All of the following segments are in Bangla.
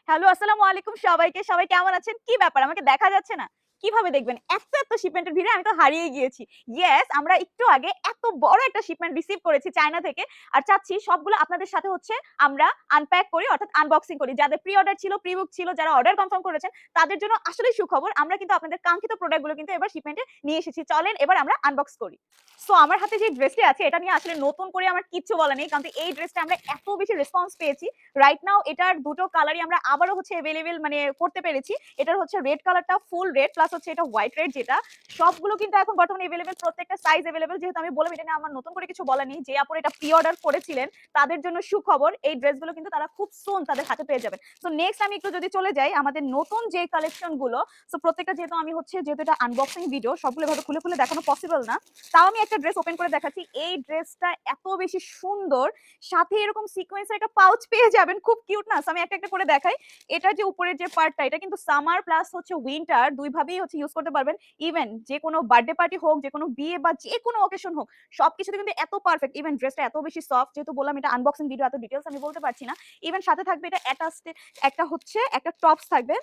হ্যালো, আসসালামু আলাইকুম সবাইকে। সবাই কেমন আছেন? কি ব্যাপার আমাকে দেখা যাচ্ছে না? কিভাবে দেখবেন? এত শিপমেন্টের ভিড়ে আমি তো হারিয়ে গিয়েছি। ইয়েস, আমরা একটু আগে এত বড় একটা শিপমেন্ট রিসিভ করেছি চায়না থেকে। আর চাচ্ছি সবগুলো আপনাদের সাথে হচ্ছে আমরা আনপ্যাক করি অর্থাৎ আনবক্সিং করি। যাদের প্রি অর্ডার ছিল, প্রি বুক ছিল, যারা অর্ডার কনফার্ম করেছেন তাদের জন্য আসলেই সুখবর। আমরা কিন্তু আপনাদের কাঙ্ক্ষিত প্রোডাক্ট গুলো কিন্তু এবার শিপমেন্টে নিয়ে এসেছি। চলেন এবার আমরা আনবক্স করি। সো আমার হাতে যে ড্রেসটি আছে এটা নিয়ে আসলে নতুন করে আমার কিচ্ছু বলা নেই। কারণ এই ড্রেসটা আমরা এত বেশি রেসপন্স পেয়েছি। রাইট নাও এটার দুটো কালারই আমরা আবারও হচ্ছে এভেইলেবল মানে করতে পেরেছি। এটার হচ্ছে রেড কালারটা ফুল রেড প্লাস হচ্ছে এটা হোয়াইট রেড যেটা সবগুলো কিন্তু এখন বর্তমানে এভেইলেবল, প্রত্যেকটা সাইজ এভেইলেবল। যেহেতু আমি বললাম এটা নিয়ে আমার নতুন করে কিছু বলা নেই। যে আপুরা এটা প্রি অর্ডার করেছিলেন তাদের জন্য সুখবর, এই ড্রেসগুলো কিন্তু তারা খুব সুন তাদের হাতে পেয়ে যাবেন। সো নেক্সট আমি একটু যদি চলে যাই আমাদের নতুন যে কালেকশন গুলো, সো প্রত্যেকটা যেহেতু আমি হচ্ছে যেহেতু এটা আনবক্সিং ভিডিও সবগুলো ভাবে খুলে খুলে দেখানো পসিবল না, তাও আমি একটা ড্রেস ওপেন করে দেখাচ্ছি। এই ড্রেসটা এত বেশি সুন্দর, সাথে এরকম সিকোয়েন্সের একটা পাউচ পেয়ে যাবেন, খুব কিউট না? আমি একটা একটা করে দেখাই। এটার যে উপরের যে পার্টটা এটা কিন্তু সামার প্লাস হচ্ছে উইন্টার দুই ভাবেই হচ্ছে ইউজ করতে পারবেন। ইভেন যে কোনো বার্থডে পার্টি হোক, যে কোনো বিয়ে বা যে কোনো অকেশন হোক, সবকিছুতে কিন্তু এত পারফেক্ট। ইভেন ড্রেসটা এত বেশি সফট, যেহেতু বললাম এটা আনবক্সিং ভিডিও এত ডিটেইলস আমি বলতে পারছি না। ইভেন সাথে থাকবে এটা অ্যাটাচড একটা হচ্ছে একটা টপস থাকবে।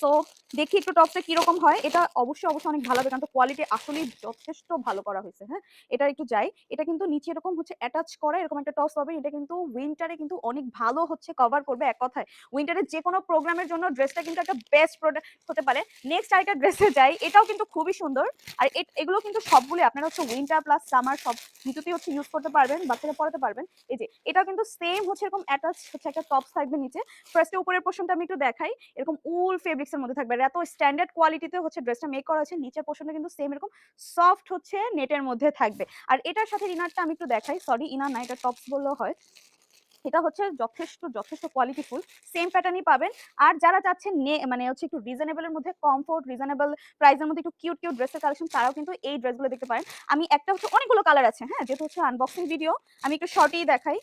সো দেখি একটু টপসটা কিরকম হয়। এটা অবশ্যই অনেক ভালো হবে, কারণ কোয়ালিটি আসলেই যথেষ্ট ভালো করা হয়েছে। হ্যাঁ, এটা একটু যাই। এটা কিন্তু নিচে এরকম হচ্ছে অ্যাটাচ করা এরকম একটা টপস পাবেন। এটা কিন্তু উইন্টারে কিন্তু অনেক ভালো হচ্ছে কভার করবে। এক কথায় উইন্টারে যে কোনো প্রোগ্রামের জন্য ড্রেসটা কিন্তু একটা বেস্ট প্রোডাক্ট হতে পারে। নেক্সট আরেকটা ড্রেসে যাই। এটাও কিন্তু খুবই সুন্দর। আর এগুলো কিন্তু সবগুলো আপনারা হচ্ছে উইন্টার প্লাস সামার সব ঋতুতেই হচ্ছে ইউজ করতে পারবেন, বাচ্চারা পরাতে পারবেন। এই যে এটাও কিন্তু সেম হচ্ছে এরকম অ্যাটাচ হচ্ছে একটা টপস থাকবে নিচে। ফার্স্টে উপরের পোর্শনটা আমি একটু দেখাই। এরকম উল ফেব্রিক্স এর মধ্যে থাকবে। আর এত স্ট্যান্ডার্ড কোয়ালিটিতে হচ্ছে ড্রেসটা মেক করা হয়েছে। নিচের পোর্শনটা কিন্তু সেম এরকম সফট হচ্ছে নেটের মধ্যে থাকবে। আর এটার সাথে ইনারটা আমি একটু দেখাই। সরি, ইনার না, এটা টপস বললেও হয়। এটা হচ্ছে যথেষ্ট কোয়ালিটিফুল, সেম প্যাটার্নই পাবেন। আর যারা চাচ্ছেন মানে হচ্ছে একটু রিজনেবল এর মধ্যে, কমফোর্ট রিজনেবল প্রাইসের মধ্যে একটু কিউট ড্রেসের কালেকশন, তারাও কিন্তু এই ড্রেসগুলো দেখতে পারেন। আমি একটা হচ্ছে অনেকগুলো কালার আছে। হ্যাঁ, যেহেতু হচ্ছে আনবক্সিং ভিডিও আমি একটু শর্টেই দেখাই।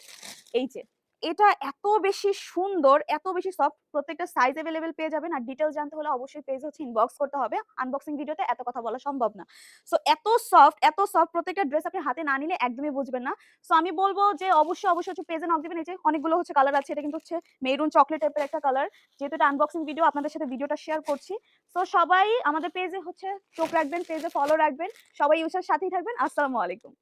এই যে এটা এত বেশি সুন্দর, এত বেশি সফট, প্রত্যেকটা সাইজ এভেলেবেল পেয়ে যাবেন। আর ডিটেইলস জানতে হলে অবশ্যই পেজ হচ্ছে ইনবক্স করতে হবে। আনবক্সিং ভিডিওতে এত কথা বলা সম্ভব না। সো এত সফট প্রত্যেকটা ড্রেস আপনি হাতে না নিলে একদমই বুঝবেন না। সো আমি বলবো যে অবশ্যই হচ্ছে পেজে নক দিবেন। এই যে অনেকগুলো হচ্ছে কালার আছে। এটা কিন্তু হচ্ছে মেরুন চকলেট টাইপের একটা কালার। যেহেতু এটা আনবক্সিং ভিডিও আপনাদের সাথে ভিডিওটা শেয়ার করছি। সো সবাই আমাদের পেজে হচ্ছে চোখ রাখবেন, পেজে ফলো রাখবেন। সবাই ইউসার সাথেই থাকবেন। আসসালামু আলাইকুম।